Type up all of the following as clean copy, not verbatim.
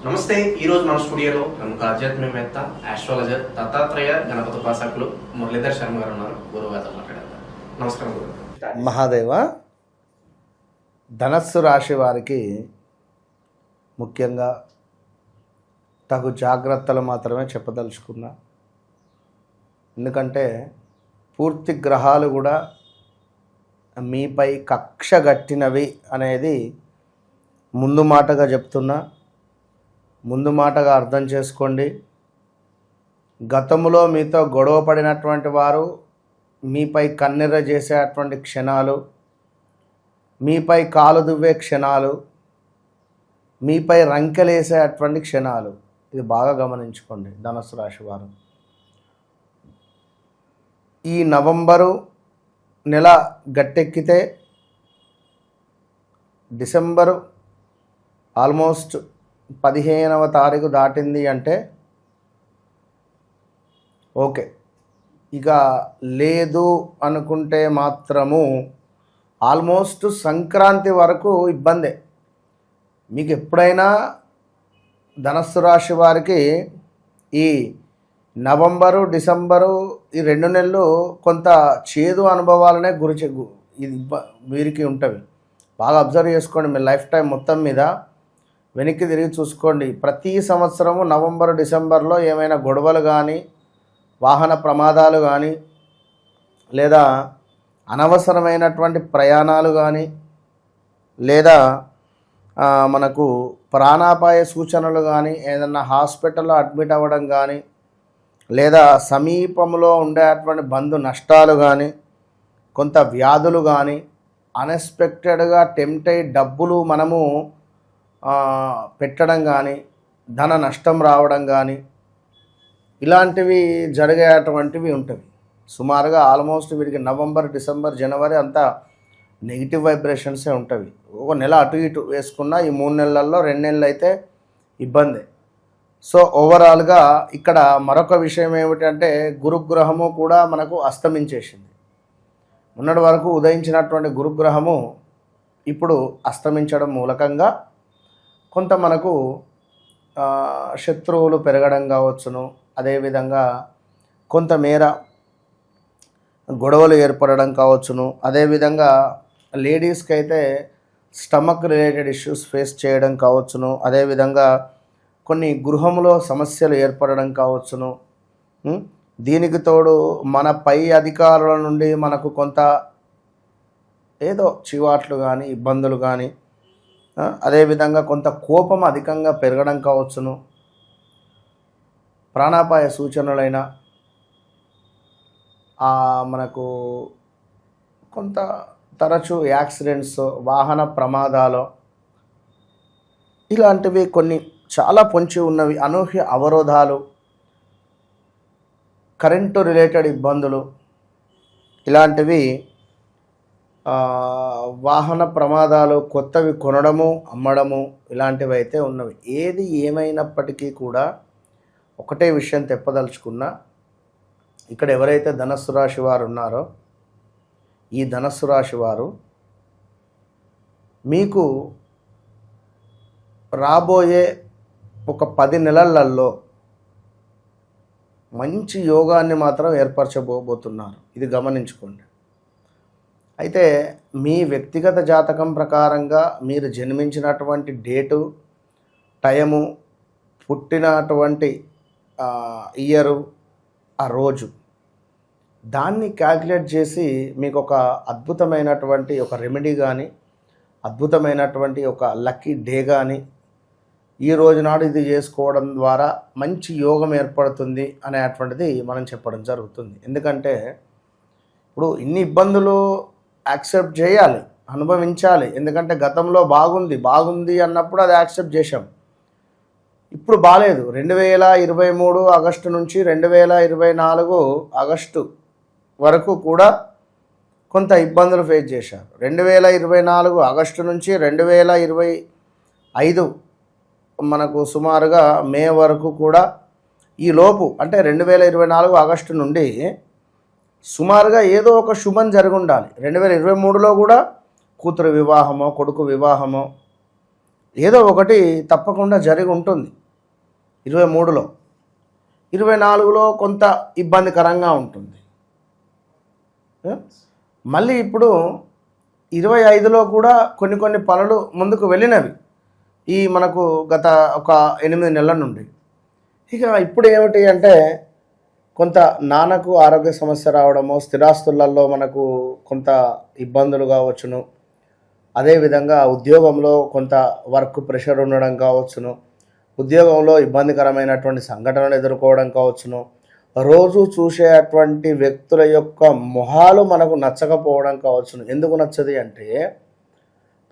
నమస్తే. ఈరోజు మన స్టూడియోలో ప్రముఖ ఆధ్యాత్మికవేత్త ఆస్ట్రాలజర్ దత్తాత్రేయ గణపతి ఉపాసకులు మురళీధర్ శర్మ గారు ఉన్నారు. గురువు గారితో మాట్లాడతారు. నమస్కారం గురువు. మహాదేవ. ధనస్సు రాశి వారికి ముఖ్యంగా తగు జాగ్రత్తలు మాత్రమే చెప్పదలుచుకున్నా. ఎందుకంటే పూర్తి గ్రహాలు కూడా మీపై కక్ష గట్టినవి అనేది ముందు మాటగా చెప్తున్నా. ముందు మాటగా అర్థం చేసుకోండి. గతంలో మీతో గొడవ పడినటువంటి వారు మీపై కన్నెర్ర చేసేటువంటి క్షణాలు, మీపై కాలు దువ్వే క్షణాలు, మీపై రంకెలేసేటువంటి క్షణాలు, ఇది బాగా గమనించుకోండి ధనుస్సు రాశి వారు. ఈ నవంబరు నెల గట్టెక్కితే డిసెంబరు ఆల్మోస్ట్ 15వ తారీఖు దాటింది అంటే ఓకే. ఇక లేదు అనుకుంటే మాత్రము ఆల్మోస్ట్ సంక్రాంతి వరకు ఇబ్బందే. మీకు ఎప్పుడైనా ధనస్సు రాశి వారికి ఈ నవంబరు డిసెంబరు ఈ 2 నెలలు కొంత చేదు అనుభవాలనే ఇది వీరికి ఉంటవి. బాగా అబ్జర్వ్ చేసుకోండి. మీ లైఫ్ టైం మొత్తం మీద వెనక్కి తిరిగి చూసుకోండి. ప్రతి సంవత్సరము నవంబరు డిసెంబర్లో ఏమైనా గొడవలు కానీ, వాహన ప్రమాదాలు కానీ, లేదా అనవసరమైనటువంటి ప్రయాణాలు కానీ, లేదా మనకు ప్రాణాపాయ సూచనలు కానీ, ఏదన్నా హాస్పిటల్లో అడ్మిట్ అవ్వడం కానీ, లేదా సమీపంలో ఉండేటువంటి బంధు నష్టాలు కానీ, కొంత వ్యాధులు కానీ, అన్ఎక్స్పెక్టెడ్గా టెంప్ట్ అయ్యి డబ్బులు మనము పెట్టడం కానీ, ధన నష్టం రావడం కానీ, ఇలాంటివి జరిగేటువంటివి ఉంటాయి. సుమారుగా ఆల్మోస్ట్ వీరికి నవంబర్ డిసెంబర్ జనవరి అంతా నెగిటివ్ వైబ్రేషన్సే ఉంటాయి. ఒక నెల అటు ఇటు వేసుకున్న ఈ 3 నెలల్లో 2 నెలలు అయితే ఇబ్బంది. సో ఓవరాల్గా ఇక్కడ మరొక విషయం ఏమిటంటే గురుగ్రహము కూడా మనకు అస్తమించేసింది. మొన్నటి వరకు ఉదయించినటువంటి గురుగ్రహము ఇప్పుడు అస్తమించడం మూలకంగా కొంత మనకు శత్రువులు పెరగడం కావచ్చును, అదేవిధంగా కొంతమేర గొడవలు ఏర్పడడం కావచ్చును, అదేవిధంగా లేడీస్కి అయితే స్టమక్ రిలేటెడ్ ఇష్యూస్ ఫేస్ చేయడం కావచ్చును, అదేవిధంగా కొన్ని గృహంలో సమస్యలు ఏర్పడడం కావచ్చును. దీనికి తోడు మన పై అధికారుల నుండి మనకు కొంత ఏదో చివాట్లు కానీ, ఇబ్బందులు కానీ, అదేవిధంగా కొంత కోపం అధికంగా పెరగడం కావచ్చును. ప్రాణాపాయ సూచనలైన మనకు కొంత తరచూ యాక్సిడెంట్స్, వాహన ప్రమాదాలు, ఇలాంటివి కొన్ని చాలా పొంచి ఉన్నవి. అనూహ్య అవరోధాలు, కరెంటు రిలేటెడ్ ఇబ్బందులు, ఇలాంటివి వాహన ప్రమాదాలు, కొత్తవి కొనడము, అమ్మడము, ఇలాంటివి అయితే ఉన్నవి. ఏది ఏమైనప్పటికీ కూడా ఒకటే విషయం చెప్పదలుచుకున్నా. ఇక్కడ ఎవరైతే ధనస్సు రాశి వారు ఉన్నారో ఈ ధనస్సు రాశి వారు మీకు రాబోయే ఒక 10 నెలలలో మంచి యోగాన్ని మాత్రం ఏర్పరచబోతున్నారు. ఇది గమనించుకోండి. అయితే మీ వ్యక్తిగత జాతకం ప్రకారంగా మీరు జన్మించినటువంటి డేటు, టైము, పుట్టినటువంటి ఇయరు, ఆ రోజు, దాన్ని క్యాల్కులేట్ చేసి మీకు ఒక అద్భుతమైనటువంటి ఒక రెమెడీ కానీ, అద్భుతమైనటువంటి ఒక లక్కీ డే కానీ, ఈ రోజు నాడు ఇది చేసుకోవడం ద్వారా మంచి యోగం ఏర్పడుతుంది అనేటువంటిది మనం చెప్పడం జరుగుతుంది. ఎందుకంటే ఇప్పుడు ఇన్ని ఇబ్బందులు యాక్సెప్ట్ చేయాలి, అనుభవించాలి. ఎందుకంటే గతంలో బాగుంది అన్నప్పుడు అది యాక్సెప్ట్ చేశాం. ఇప్పుడు బాలేదు. 2023 ఆగస్టు నుంచి 2024 ఆగస్టు వరకు కూడా కొంత ఇబ్బందులు ఫేస్ చేశారు. 2024 ఆగస్టు నుంచి 2025 మనకు సుమారుగా మే వరకు కూడా ఈ లోపు, అంటే 2024 ఆగస్టు నుండి సుమారుగా ఏదో ఒక శుభం జరిగి ఉండాలి. 2023లో కూడా కూతురు వివాహమో, కొడుకు వివాహమో, ఏదో ఒకటి తప్పకుండా జరిగి ఉంటుంది. 23లో 24లో కొంత ఇబ్బందికరంగా ఉంటుంది. మళ్ళీ ఇప్పుడు 25లో కూడా కొన్ని పనులు ముందుకు వెళ్ళినవి ఈ మనకు గత ఒక 8 నెలల నుండి. ఇక ఇప్పుడు ఏమిటి అంటే కొంత నాన్నకు ఆరోగ్య సమస్య రావడము, స్థిరాస్తులలో మనకు కొంత ఇబ్బందులు కావచ్చును, అదేవిధంగా ఉద్యోగంలో కొంత వర్క్ ప్రెషర్ ఉండడం కావచ్చును, ఉద్యోగంలో ఇబ్బందికరమైనటువంటి సంఘటనలు ఎదుర్కోవడం కావచ్చును, రోజు చూసేటువంటి వ్యక్తుల యొక్క మొహాలు మనకు నచ్చకపోవడం కావచ్చును. ఎందుకు నచ్చది అంటే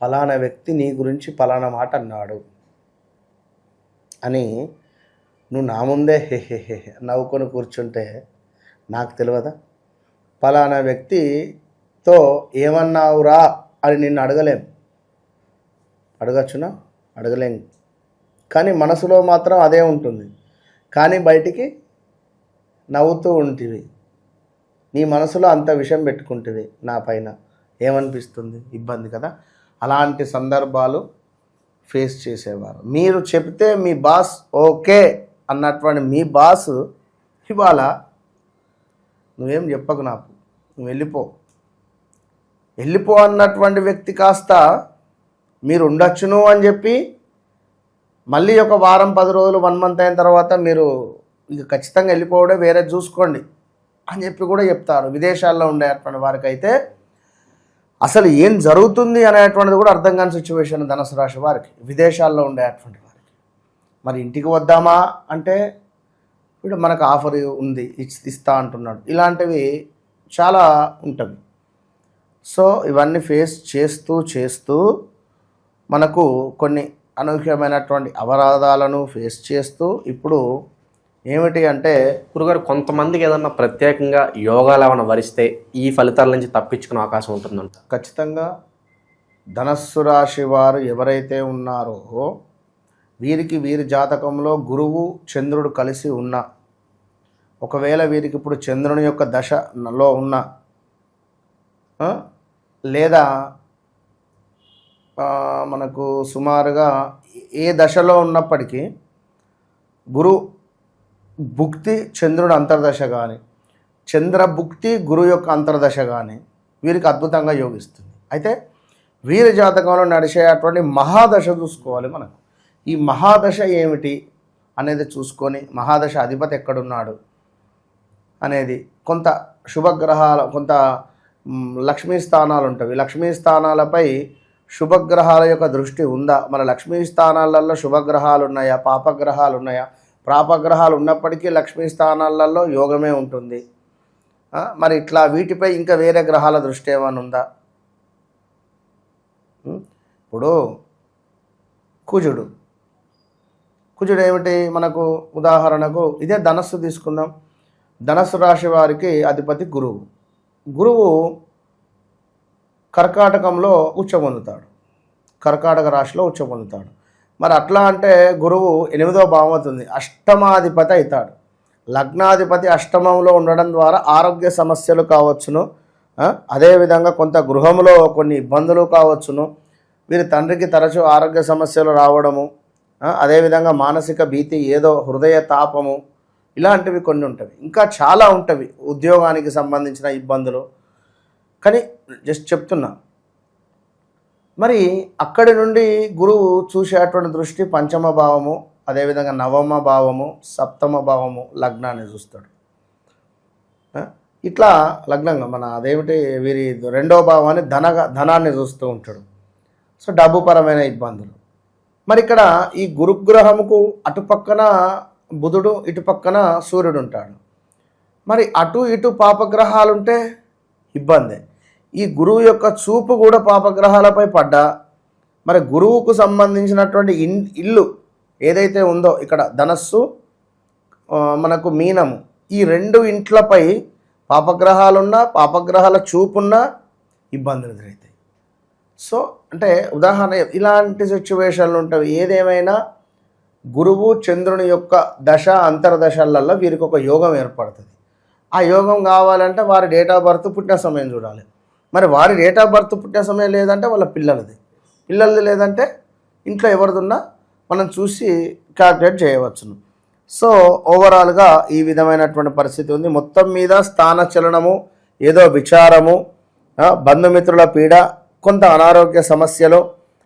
ఫలానా వ్యక్తి నీ గురించి ఫలానా మాట అన్నాడు అని నువ్వు నా ముందే హే నవ్వుకొని కూర్చుంటే నాకు తెలియదా? ఫలానా వ్యక్తితో ఏమన్నావురా అని నిన్ను అడగలేం. అడగచ్చునా? అడగలేం. కానీ మనసులో మాత్రం అదే ఉంటుంది. కానీ బయటికి నవ్వుతూ ఉంటివి. నీ మనసులో అంత విషయం పెట్టుకుంటుంది నా పైన. ఏమనిపిస్తుంది? ఇబ్బంది కదా. అలాంటి సందర్భాలు ఫేస్ చేసేవారు. మీరు చెప్తే మీ బాస్ ఓకే అన్నటువంటి మీ బాస్ ఇవాళ నువ్వేం చెప్పకు, నాకు నువ్వు వెళ్ళిపో అన్నటువంటి వ్యక్తి కాస్త మీరు ఉండొచ్చును అని చెప్పి మళ్ళీ ఒక వారం 10 రోజులు 1 మంత్ అయిన తర్వాత మీరు ఇక ఖచ్చితంగా వెళ్ళిపోవడే వేరే చూసుకోండి అని చెప్పి కూడా చెప్తారు. విదేశాల్లో ఉండేటువంటి వారికి అయితే అసలు ఏం జరుగుతుంది అనేటువంటిది కూడా అర్థం కాని సిచ్యువేషన్ ధనుసు రాశి వారికి, విదేశాల్లో ఉండేటువంటి వారికి. మరి ఇంటికి వద్దామా అంటే ఇప్పుడు మనకు ఆఫర్ ఉంది ఇస్తా అంటున్నాడు. ఇలాంటివి చాలా ఉంటవి. సో ఇవన్నీ ఫేస్ చేస్తూ మనకు కొన్ని అనూహ్యమైనటువంటి అవరోధాలను ఫేస్ చేస్తూ ఇప్పుడు ఏమిటి అంటే గురుగారు, కొంతమందికి ఏదన్నా ప్రత్యేకంగా యోగాలు ఏమైనా వరిస్తే ఈ ఫలితాల నుంచి తప్పించుకునే అవకాశం ఉంటుందంట. ఖచ్చితంగా ధనస్సు రాశి వారు ఎవరైతే ఉన్నారో వీరి జాతకంలో గురువు చంద్రుడు కలిసి ఉన్న, ఒకవేళ వీరికి ఇప్పుడు చంద్రుని యొక్క దశలో ఉన్న లేదా మనకు సుమారుగా ఏ దశలో ఉన్నప్పటికీ గురు భుక్తి చంద్రుడు అంతర్దశ కానీ, చంద్రభుక్తి గురు యొక్క అంతర్దశ కానీ వీరికి అద్భుతంగా యోగిస్తుంది. అయితే వీరి జాతకంలో నడిచేటువంటి మహాదశ చూసుకోవాలి. మనకు ఈ మహాదశ ఏమిటి అనేది చూసుకొని మహాదశ అధిపతి ఎక్కడున్నాడు అనేది, కొంత శుభగ్రహాల కొంత లక్ష్మీ స్థానాలు ఉంటాయి. లక్ష్మీ స్థానాలపై శుభగ్రహాల యొక్క దృష్టి ఉందా? మన లక్ష్మీ స్థానాలలో శుభగ్రహాలు ఉన్నాయా, పాపగ్రహాలు ఉన్నాయా? పాపగ్రహాలు ఉన్నప్పటికీ లక్ష్మీ స్థానాలలో యోగమే ఉంటుంది. మరి ఇట్లా వీటిపై ఇంకా వేరే గ్రహాల దృష్టి ఏమైనా ఉందా? ఇప్పుడు కుజుడు ఏమిటి మనకు? ఉదాహరణకు ఇదే ధనస్సు తీసుకుందాం. ధనస్సు రాశి వారికి అధిపతి గురువు కర్కాటకంలో ఉచ్చ పొందుతాడు, కర్కాటక రాశిలో ఉచ్చ పొందుతాడు. మరి అట్లా అంటే గురువు 8వ భావం అవుతుంది, అష్టమాధిపతి అవుతాడు. లగ్నాధిపతి అష్టమంలో ఉండడం ద్వారా ఆరోగ్య సమస్యలు కావచ్చును, అదేవిధంగా కొంత గృహంలో కొన్ని ఇబ్బందులు కావచ్చును, వీరి తండ్రికి తరచూ ఆరోగ్య సమస్యలు రావడము, అదేవిధంగా మానసిక భీతి, ఏదో హృదయ తాపము, ఇలాంటివి కొన్ని ఉంటవి. ఇంకా చాలా ఉంటవి ఉద్యోగానికి సంబంధించిన ఇబ్బందులు. కానీ జస్ట్ చెప్తున్నా. మరి అక్కడి నుండి గురువు చూసేటువంటి దృష్టి పంచమ భావము, అదేవిధంగా నవమ భావము, సప్తమ భావము, లగ్నాన్ని చూస్తాడు. ఇట్లా లగ్నంగా మన అదేమిటి వీరి 2వ భావాన్ని ధనాన్ని చూస్తూ ఉంటాడు. సో డబ్బు పరమైన ఇబ్బందులు. మరి ఇక్కడ ఈ గురుగ్రహముకు అటుపక్కన బుధుడు, ఇటుపక్కన సూర్యుడు ఉంటాడు. మరి అటు ఇటు పాపగ్రహాలుంటే ఇబ్బందే. ఈ గురువు యొక్క చూపు కూడా పాపగ్రహాలపై పడ్డా, మరి గురువుకు సంబంధించినటువంటి ఇల్లు ఏదైతే ఉందో ఇక్కడ ధనస్సు మనకు మీనము, ఈ 2 ఇంట్లపై పాపగ్రహాలున్నా, పాపగ్రహాల చూపున్నా ఇబ్బందులు ఎదురవుతాయి. సో అంటే ఉదాహరణ ఇలాంటి సిచ్యువేషన్లు ఉంటాయి. ఏదేమైనా గురువు చంద్రుని యొక్క దశ అంతర్దశలలో వీరికి ఒక యోగం ఏర్పడుతుంది. ఆ యోగం కావాలంటే వారి డేట్ ఆఫ్ బర్త్ పుట్టిన సమయం చూడాలి. మరి వారి డేట్ ఆఫ్ బర్త్ పుట్టిన సమయం లేదంటే వాళ్ళ పిల్లలది లేదంటే ఇంట్లో ఎవరిదున్నా మనం చూసి క్యాల్కులేట్ చేయవచ్చును. సో ఓవరాల్గా ఈ విధమైనటువంటి పరిస్థితి ఉంది. మొత్తం మీద స్థాన చలనము, ఏదో విచారము, బంధుమిత్రుల పీడ, కొంత అనారోగ్య సమస్యలు,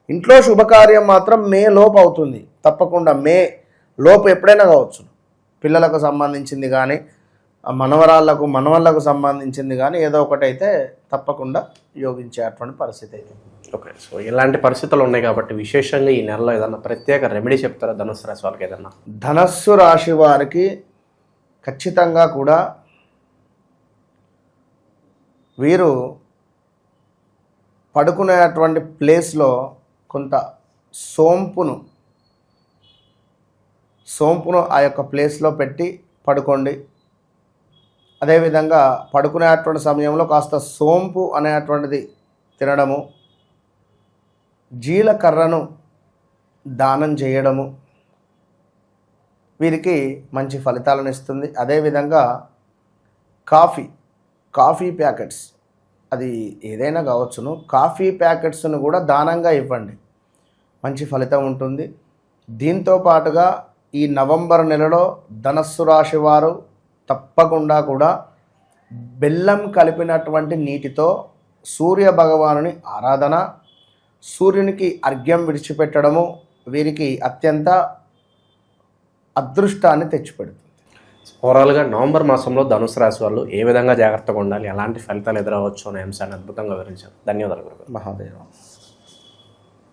ఇంట్లో శుభకార్యం మాత్రం మే లోపు అవుతుంది. తప్పకుండా మే లోపు ఎప్పుడైనా కావచ్చు. పిల్లలకు సంబంధించింది కానీ మనవళ్ళకు సంబంధించింది కానీ ఏదో ఒకటైతే తప్పకుండా యోగించేటువంటి పరిస్థితి అయితే. ఓకే, సో ఇలాంటి పరిస్థితులు ఉన్నాయి కాబట్టి విశేషంగా ఈ నెలలో ఏదన్నా ప్రత్యేక రెమెడీ చెప్తారా ధనుసు రాశి వాళ్ళకి ఏదన్నా? ధనస్సు రాశి వారికి ఖచ్చితంగా కూడా వీరు పడుకునేటువంటి ప్లేస్లో కొంత సోంపును ఆ యొక్క ప్లేస్లో పెట్టి పడుకోండి. అదేవిధంగా పడుకునేటువంటి సమయంలో కాస్త సోంపు అనేటువంటిది తినడము, జీలకర్రను దానం చేయడము వీరికి మంచి ఫలితాలను ఇస్తుంది. అదేవిధంగా కాఫీ ప్యాకెట్స్, అది ఏదైనా కావచ్చును, కాఫీ ప్యాకెట్స్ను కూడా దానంగా ఇవ్వండి, మంచి ఫలితం ఉంటుంది. దీంతో పాటుగా ఈ నవంబర్ నెలలో ధనస్సు రాశి వారు తప్పకుండా కూడా బెల్లం కలిపినటువంటి నీటితో సూర్య భగవానుని ఆరాధన, సూర్యునికి అర్ఘ్యం విడిచిపెట్టడము వీరికి అత్యంత అదృష్టాన్ని తెచ్చిపెడుతుంది. ఓవరాల్గా నవంబర్ మాసంలో ధనుసు రాశి వాళ్ళు ఏ విధంగా జాగ్రత్తగా ఉండాలి, ఎలాంటి ఫలితాలు ఎదురవచ్చు అనే అంశాన్ని అద్భుతంగా వివరించారు. ధన్యవాదాలు గురుగారు. మహాదేవ.